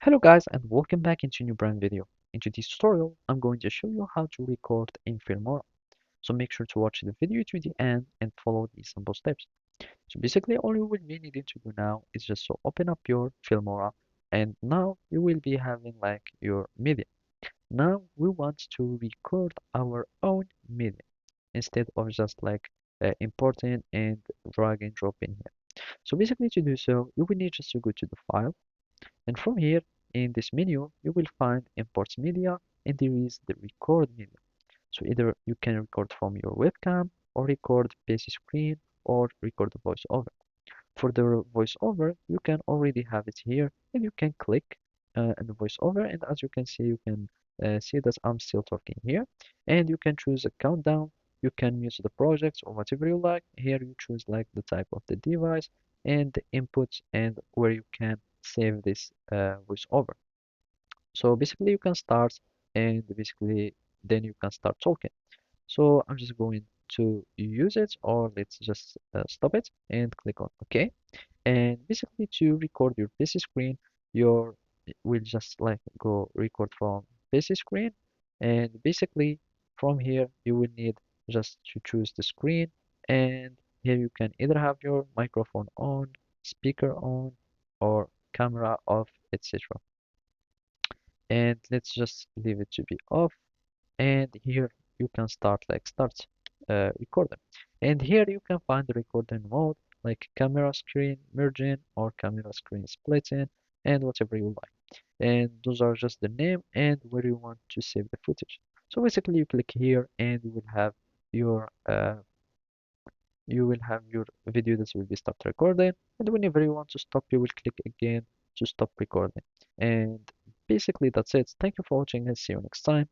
Hello guys and welcome back into a new brand video. In today's tutorial, I'm going to show you how to record in Filmora. So make sure to watch the video to the end and follow these simple steps. So basically all you will be needing to do now is just to open up your Filmora and now you will be having like your media. Now we want to record our own media instead of just like importing and drag and drop in here. So basically to do so, you will need just to go to the file and from here, in this menu, you will find import media and there is the record media. So either you can record from your webcam or record PC screen or record the voiceover. For the voiceover, you can already have it here and you can click on the voiceover and as you can see, you can see that I'm still talking here and you can choose a countdown. You can mute the projects or whatever you like. Here you choose like the type of the device and the inputs and where you can save this voiceover. So basically you can start and basically then you can start talking. So I'm just going to use it or let's just stop it and click on OK. And basically to record your PC screen, your will just like go record from PC screen and basically from here you will need just to choose the screen and here you can either have your microphone on, speaker on or camera off, etc. And let's just leave it to be off and here you can start recording and here you can find the recording mode like camera screen merging or camera screen splitting and whatever you like, and those are just the name and where you want to save the footage. So basically you click here and you will have your video that will be stopped recording, and whenever you want to stop you will click again to stop recording. And basically that's it. Thank you for watching and see you next time.